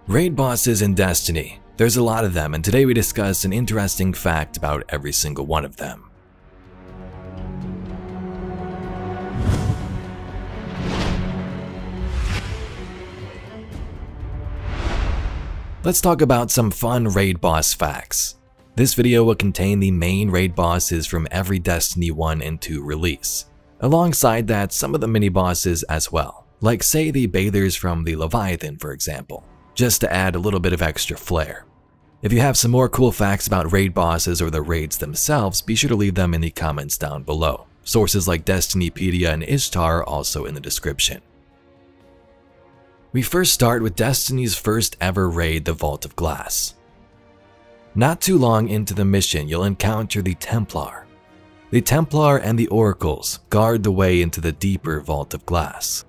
Raid bosses in Destiny. There's a lot of them, and today we discuss an interesting fact about every single one of them. Let's talk about some fun raid boss facts. This video will contain the main raid bosses from every Destiny 1 and 2 release. Alongside that, some of the mini bosses as well, like say the Bathers from the Leviathan for example, just to add a little bit of extra flair. If you have some more cool facts about raid bosses or the raids themselves, be sure to leave them in the comments down below. Sources like Destinypedia and Ishtar are also in the description. We first start with Destiny's first ever raid, the Vault of Glass. Not too long into the mission, you'll encounter the Templar. The Templar and the Oracles guard the way into the deeper Vault of Glass.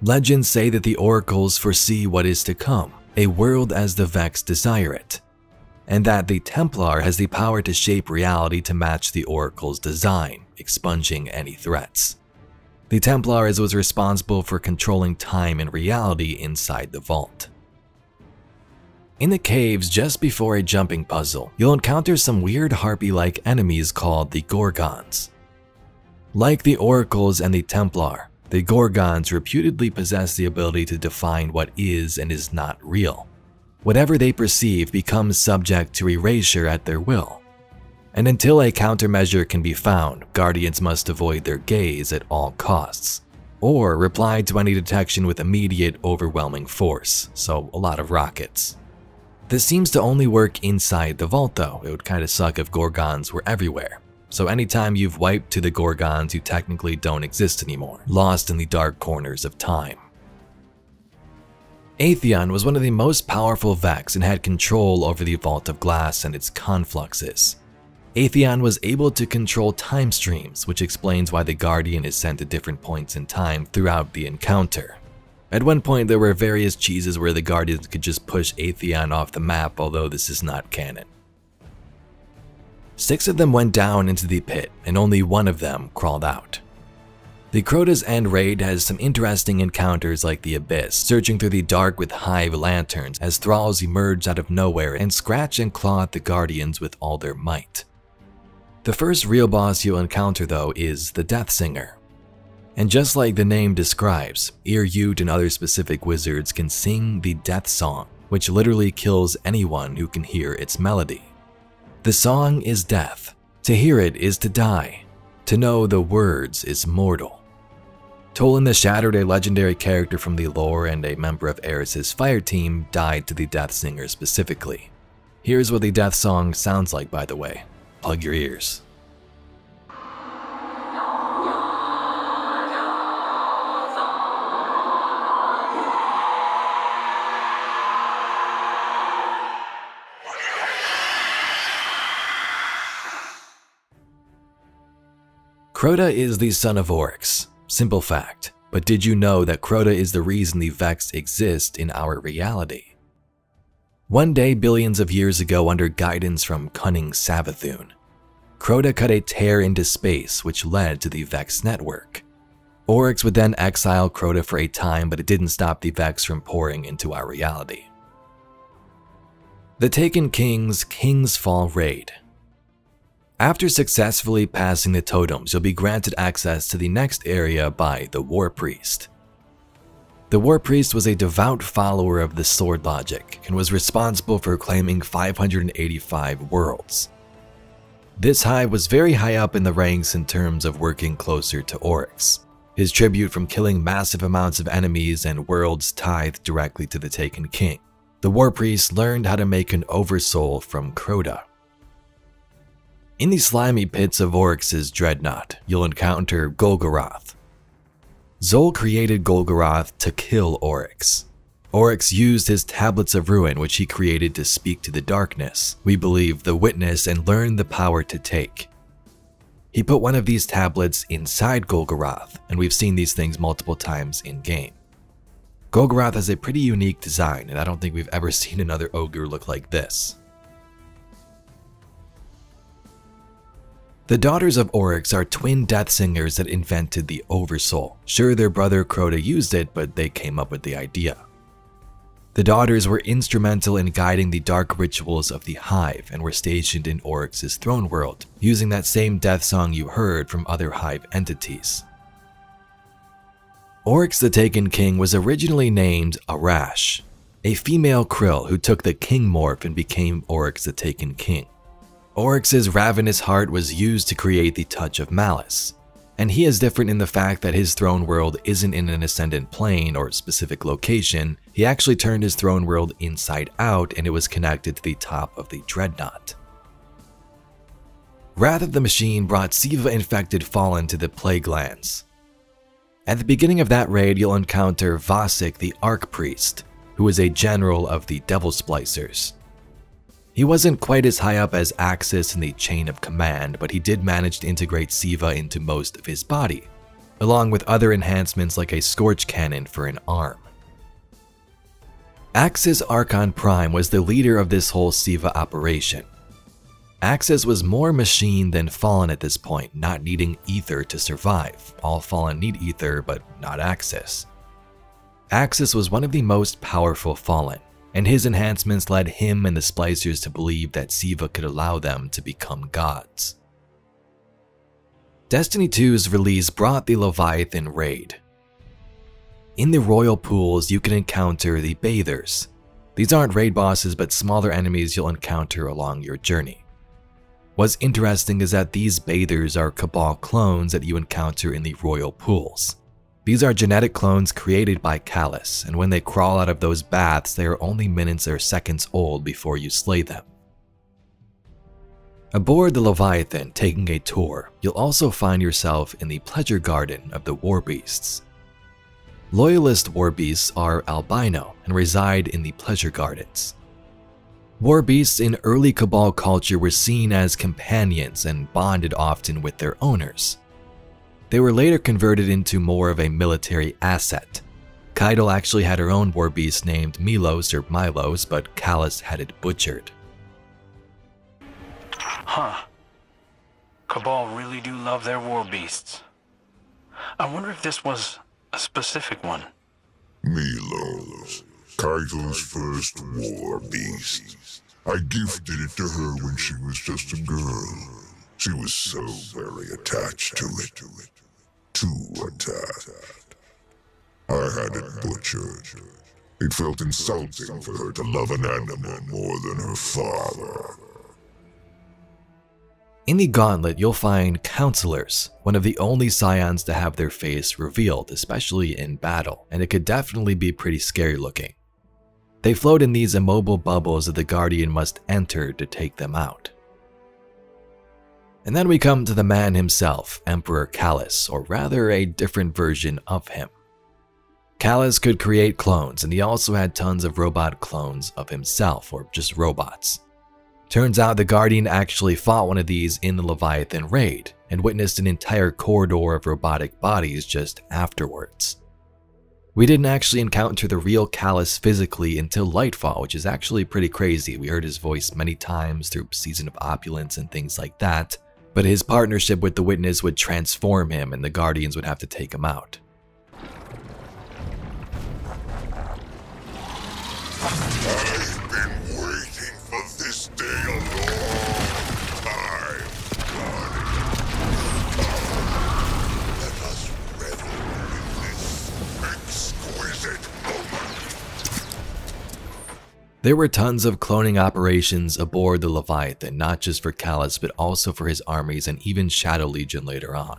Legends say that the Oracles foresee what is to come, a world as the Vex desire it, and that the Templar has the power to shape reality to match the Oracle's design, expunging any threats. The Templar was responsible for controlling time and reality inside the vault. In the caves just before a jumping puzzle, you'll encounter some weird harpy-like enemies called the Gorgons. Like the Oracles and the Templar, the Gorgons reputedly possess the ability to define what is and is not real. Whatever they perceive becomes subject to erasure at their will. And until a countermeasure can be found, Guardians must avoid their gaze at all costs, or reply to any detection with immediate, overwhelming force, so a lot of rockets. This seems to only work inside the vault though. It would kinda suck if Gorgons were everywhere. So anytime you've wiped to the Gorgons, you technically don't exist anymore, lost in the dark corners of time. Atheon was one of the most powerful Vex and had control over the Vault of Glass and its confluxes. Atheon was able to control time streams, which explains why the Guardian is sent to different points in time throughout the encounter. At one point there were various cheeses where the Guardians could just push Atheon off the map, although this is not canon. 6 of them went down into the pit, and only 1 of them crawled out. The Crota's End raid has some interesting encounters like the Abyss, searching through the dark with hive lanterns as thralls emerge out of nowhere and scratch and claw at the Guardians with all their might. The first real boss you'll encounter though is the Deathsinger. And just like the name describes, Ir-Yût and other specific wizards can sing the death song, which literally kills anyone who can hear its melody. The song is death. To hear it is to die. To know the words is mortal. Tolan the Shattered, a legendary character from the lore and a member of Eris's fire team, died to the Deathsinger specifically. Here's what the death song sounds like, by the way. Plug your ears. Crota is the son of Oryx. Simple fact. But did you know that Crota is the reason the Vex exist in our reality? One day, billions of years ago, under guidance from cunning Savathûn, Crota cut a tear into space which led to the Vex network. Oryx would then exile Crota for a time, but it didn't stop the Vex from pouring into our reality. The Taken King's King's Fall raid. After successfully passing the totems, you'll be granted access to the next area by the War Priest. The War Priest was a devout follower of the Sword Logic and was responsible for claiming 585 worlds. This hive was very high up in the ranks in terms of working closer to Oryx. His tribute from killing massive amounts of enemies and worlds tithed directly to the Taken King. The War Priest learned how to make an Oversoul from Crota. In the slimy pits of Oryx's dreadnought, you'll encounter Golgoroth. Xol created Golgoroth to kill Oryx. Oryx used his Tablets of Ruin, which he created to speak to the darkness, we believe the Witness, and learn the power to take. He put one of these tablets inside Golgoroth, and we've seen these things multiple times in-game. Golgoroth has a pretty unique design, and I don't think we've ever seen another ogre look like this. The Daughters of Oryx are twin Deathsingers that invented the Oversoul. Sure, their brother Crota used it, but they came up with the idea. The daughters were instrumental in guiding the dark rituals of the Hive and were stationed in Oryx's throne world, using that same death song you heard from other Hive entities. Oryx the Taken King was originally named Arash, a female Krill who took the king morph and became Oryx the Taken King. Oryx's ravenous heart was used to create the Touch of Malice, and he is different in the fact that his throne world isn't in an ascendant plane or specific location. He actually turned his throne world inside out and it was connected to the top of the Dreadnought. Wrath of the Machine brought Siva-infected Fallen to the Plague Lands. At the beginning of that raid, you'll encounter Vasek the Archpriest, who is a general of the Devil Splicers. He wasn't quite as high up as Axis in the chain of command, but he did manage to integrate Siva into most of his body, along with other enhancements like a Scorch Cannon for an arm. Axis Archon Prime was the leader of this whole Siva operation. Axis was more machine than Fallen at this point, not needing ether to survive. All Fallen need ether, but not Axis. Axis was one of the most powerful Fallen, and his enhancements led him and the Splicers to believe that Siva could allow them to become gods. Destiny 2's release brought the Leviathan raid. In the Royal Pools, you can encounter the Bathers. These aren't raid bosses, but smaller enemies you'll encounter along your journey. What's interesting is that these Bathers are Cabal clones that you encounter in the Royal Pools. These are genetic clones created by Calus, and when they crawl out of those baths, they are only minutes or seconds old before you slay them. Aboard the Leviathan, taking a tour, you'll also find yourself in the Pleasure Garden of the Warbeasts. Loyalist Warbeasts are albino and reside in the Pleasure Gardens. Warbeasts in early Cabal culture were seen as companions and bonded often with their owners. They were later converted into more of a military asset. Keitel actually had her own Warbeast named Milos or Milos, but Calus had it butchered. Huh. Cabal really do love their Warbeasts. I wonder if this was a specific one. Milos, Keitel's first war beast. I gifted it to her when she was just a girl. She was so very attached to it. Too attached. I had it butchered. It felt insulting for her to love an animal more than her father. In the Gauntlet, you'll find Counselors, one of the only Scions to have their face revealed, especially in battle, and it could definitely be pretty scary looking. They float in these immobile bubbles that the Guardian must enter to take them out. And then we come to the man himself, Emperor Calus, or rather a different version of him. Calus could create clones, and he also had tons of robot clones of himself, or just robots. Turns out the Guardian actually fought one of these in the Leviathan raid, and witnessed an entire corridor of robotic bodies just afterwards. We didn't actually encounter the real Calus physically until Lightfall, which is actually pretty crazy. We heard his voice many times through Season of Opulence and things like that, but his partnership with the Witness would transform him and the Guardians would have to take him out. I've been waiting for this day a long time. Let us revel in this exquisite moment. There were tons of cloning operations aboard the Leviathan, not just for Calus, but also for his armies and even Shadow Legion later on.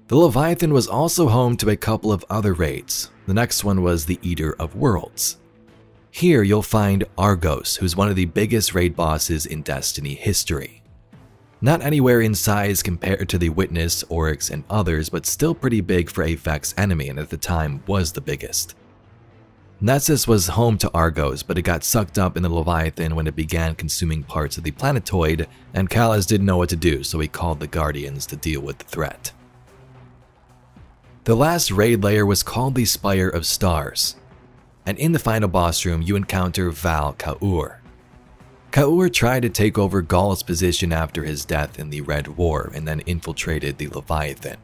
The Leviathan was also home to a couple of other raids. The next one was the Eater of Worlds. Here you'll find Argos, who's one of the biggest raid bosses in Destiny history. Not anywhere in size compared to the Witness, Oryx, and others, but still pretty big for a Vex enemy, and at the time was the biggest. Nessus was home to Argos, but it got sucked up in the Leviathan when it began consuming parts of the planetoid, and Calus didn't know what to do, so he called the Guardians to deal with the threat. The last raid layer was called the Spire of Stars, and in the final boss room you encounter Val Kaur. Kaur tried to take over Gaul's position after his death in the Red War and then infiltrated the Leviathan.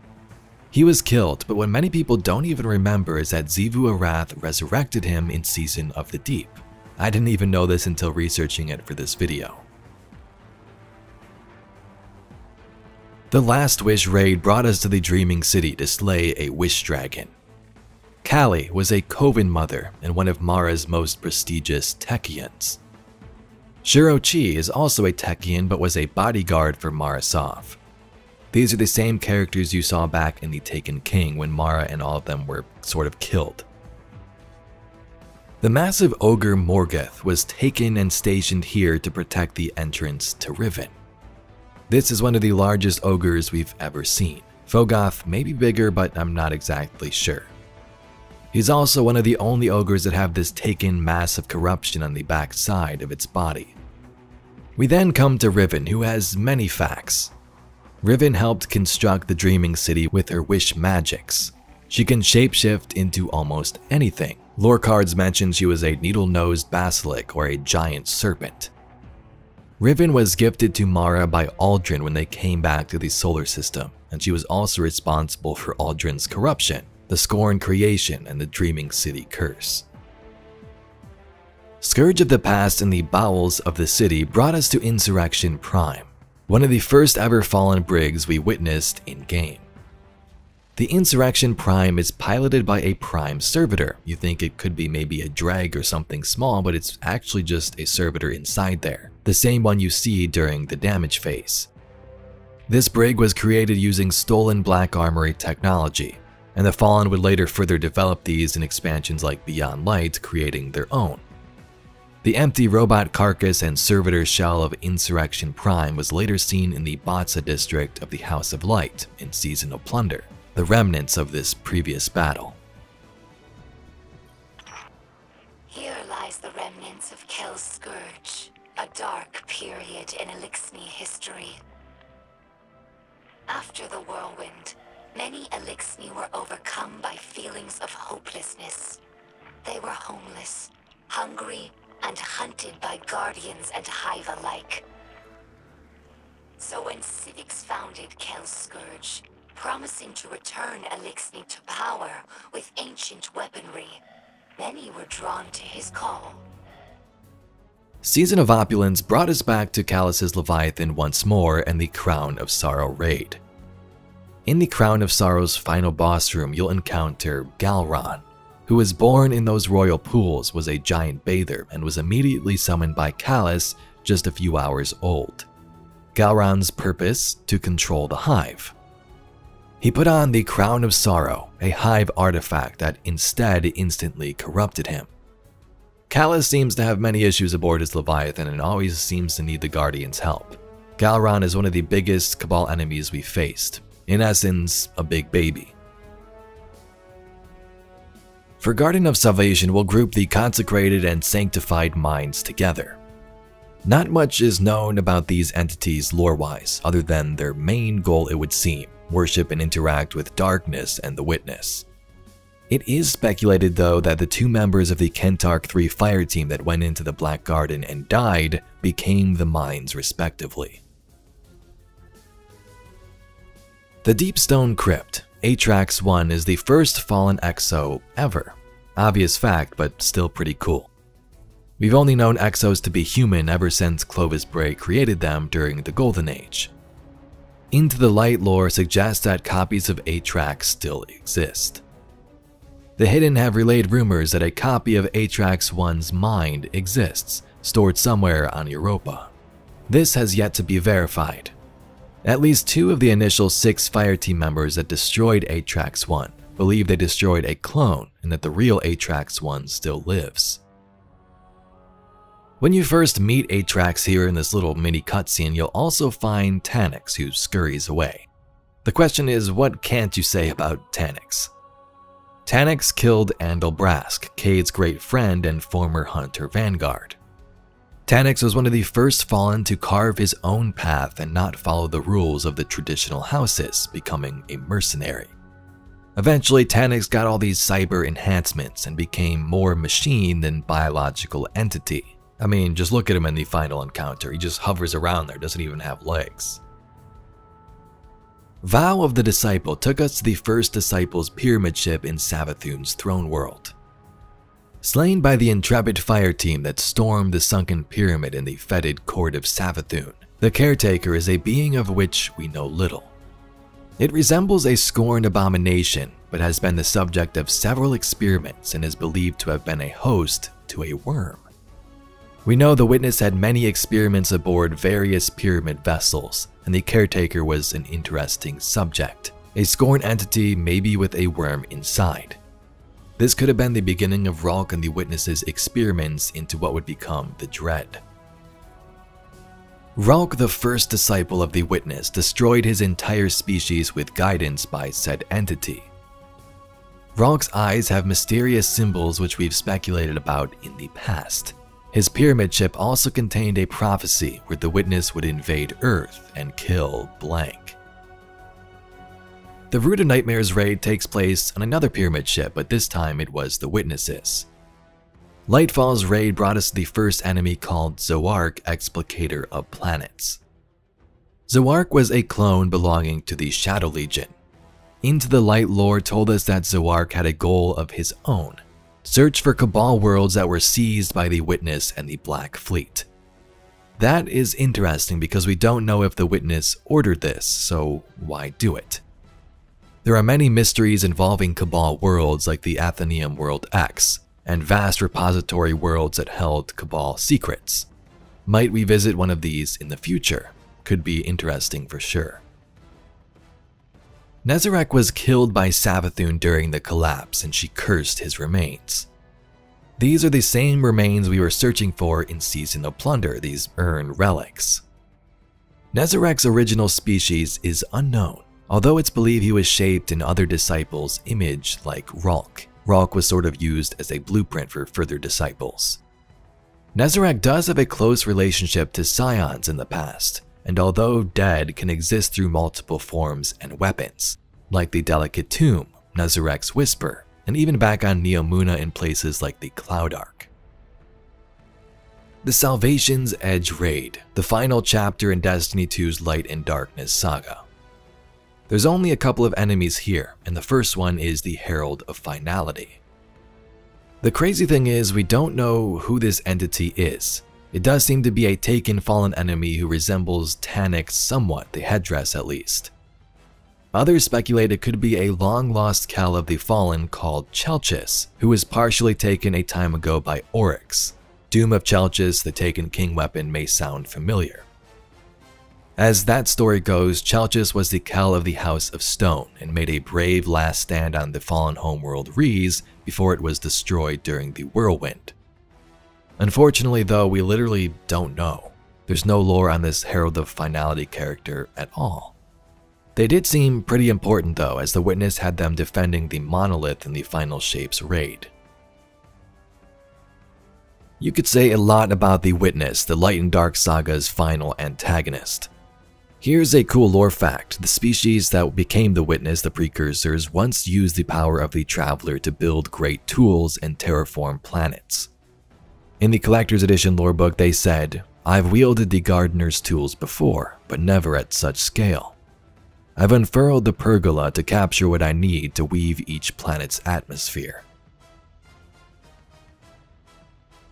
He was killed, but what many people don't even remember is that Xivu Arath resurrected him in Season of the Deep. I didn't even know this until researching it for this video. The Last Wish raid brought us to the Dreaming City to slay a Wish Dragon. Kali was a Coven mother and one of Mara's most prestigious Techeuns. Shuro-Chi is also a Techeun but was a bodyguard for Mara Sov. These are the same characters you saw back in the Taken King when Mara and all of them were sort of killed. The massive ogre Morgoth was taken and stationed here to protect the entrance to Riven. This is one of the largest ogres we've ever seen. Fogoth may be bigger, but I'm not exactly sure. He's also one of the only ogres that have this taken mass of corruption on the back side of its body. We then come to Riven, who has many facts. Riven helped construct the Dreaming City with her wish magics. She can shapeshift into almost anything. Lore cards mention she was a needle-nosed basilisk or a giant serpent. Riven was gifted to Mara by Aldrin when they came back to the solar system, and she was also responsible for Aldrin's corruption, the Scorn creation, and the Dreaming City curse. Scourge of the Past and the bowels of the city brought us to Insurrection Prime, one of the first ever fallen brigs we witnessed in-game. The Insurrection Prime is piloted by a Prime Servitor. You think it could be maybe a drag or something small, but it's actually just a servitor inside there, the same one you see during the damage phase. This brig was created using stolen Black Armory technology, and the Fallen would later further develop these in expansions like Beyond Light, creating their own. The empty robot carcass and servitor shell of Insurrection Prime was later seen in the Batsa district of the House of Light in Season of Plunder, the remnants of this previous battle. Here lies the remnants of Kel's Scourge, a dark period in Eliksni history. After the whirlwind, many Eliksni were overcome by feelings of hopelessness. They were homeless, hungry, and hunted by guardians and hive alike. So when Civix founded Kel's Scourge, promising to return Eliksni to power with ancient weaponry, many were drawn to his call. Season of Opulence brought us back to Calus's Leviathan once more and the Crown of Sorrow raid. In the Crown of Sorrow's final boss room, you'll encounter Galron, who was born in those royal pools, was a giant bather, and was immediately summoned by Calus just a few hours old. Galron's purpose? To control the Hive. He put on the Crown of Sorrow, a Hive artifact that instead instantly corrupted him. Calus seems to have many issues aboard his Leviathan and always seems to need the Guardian's help. Galron is one of the biggest Cabal enemies we faced. In essence, a big baby. For Garden of Salvation, we'll group the Consecrated and Sanctified Minds together. Not much is known about these entities lore-wise, other than their main goal, it would seem, worship and interact with darkness and the Witness. It is speculated though that the two members of the Kentarch 3 fire team that went into the Black Garden and died became the Minds respectively. The Deepstone Crypt, Atrax 1, is the first fallen Exo ever. Obvious fact, but still pretty cool. We've only known Exos to be human ever since Clovis Bray created them during the Golden Age. Into the Light lore suggests that copies of Atrax still exist. The Hidden have relayed rumors that a copy of Atrax 1's mind exists, stored somewhere on Europa. This has yet to be verified. At least 2 of the initial 6 fireteam members that destroyed Atrax 1 believe they destroyed a clone and that the real Atrax 1 still lives. When you first meet Atrax here in this little mini cutscene, you'll also find Taniks, who scurries away. The question is, what can't you say about Taniks? Taniks killed Andal Brask, Cayde's great friend and former Hunter Vanguard. Taniks was one of the first Fallen to carve his own path and not follow the rules of the traditional houses, becoming a mercenary. Eventually, Taniks got all these cyber enhancements and became more machine than biological entity. I mean, just look at him in the final encounter. He just hovers around there, doesn't even have legs. Vow of the Disciple took us to the first Disciple's pyramid ship in Savathûn's throne world. Slain by the intrepid fire team that stormed the sunken pyramid in the fetid court of Savathûn, the Caretaker is a being of which we know little. It resembles a scorned abomination, but has been the subject of several experiments and is believed to have been a host to a worm. We know the Witness had many experiments aboard various pyramid vessels, and the Caretaker was an interesting subject, a scorned entity maybe with a worm inside. This could have been the beginning of Ralk and the Witness's experiments into what would become the Dread. Ralk, the first disciple of the Witness, destroyed his entire species with guidance by said entity. Ralk's eyes have mysterious symbols which we've speculated about in the past. His pyramid ship also contained a prophecy where the Witness would invade Earth and kill blank. The Root of Nightmares raid takes place on another pyramid ship, but this time it was the Witness's. Lightfall's raid brought us the first enemy called Zoark, Explicator of Planets. Zoark was a clone belonging to the Shadow Legion. Into the Light lore told us that Zoark had a goal of his own: search for Cabal worlds that were seized by the Witness and the Black Fleet. That is interesting because we don't know if the Witness ordered this, so why do it? There are many mysteries involving Cabal worlds like the Athenaeum World X, and vast repository worlds that held Cabal secrets. Might we visit one of these in the future? Could be interesting for sure. Nezarec was killed by Savathûn during the collapse, and she cursed his remains. These are the same remains we were searching for in Season of Plunder, these urn relics. Nezarec's original species is unknown, although it's believed he was shaped in other disciples' image like Ralk. Ralk was sort of used as a blueprint for further disciples. Nezarec does have a close relationship to Scions in the past, and although dead, can exist through multiple forms and weapons, like the Delicate Tomb, Nezarec's Whisper, and even back on Neomuna in places like the Cloud Ark. The Salvation's Edge raid, the final chapter in Destiny 2's Light and Darkness saga. There's only a couple of enemies here, and the first one is the Herald of Finality. The crazy thing is, we don't know who this entity is. It does seem to be a taken fallen enemy who resembles Tanic somewhat, the headdress at least. Others speculate it could be a long-lost Khal of the Fallen called Chelchis, who was partially taken a time ago by Oryx. Doom of Chelchis, the taken king weapon, may sound familiar. As that story goes, Chelchis was the Khal of the House of Stone and made a brave last stand on the fallen homeworld Rhys before it was destroyed during the Whirlwind. Unfortunately though, we literally don't know. There's no lore on this Herald of Finality character at all. They did seem pretty important though, as the Witness had them defending the monolith in the Final Shapes raid. You could say a lot about the Witness, the Light and Dark saga's final antagonist. Here's a cool lore fact: the species that became the Witness, the Precursors, once used the power of the Traveler to build great tools and terraform planets. In the Collector's Edition lore book they said, "I've wielded the Gardener's tools before, but never at such scale. I've unfurled the pergola to capture what I need to weave each planet's atmosphere."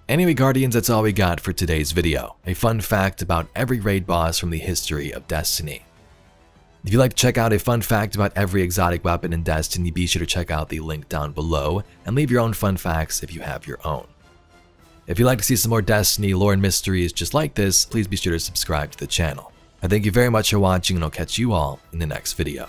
Anyway Guardians, that's all we got for today's video. A fun fact about every raid boss from the history of Destiny. If you'd like to check out a fun fact about every exotic weapon in Destiny, be sure to check out the link down below and leave your own fun facts if you have your own. If you'd like to see some more Destiny lore and mysteries just like this, please be sure to subscribe to the channel. I thank you very much for watching, and I'll catch you all in the next video.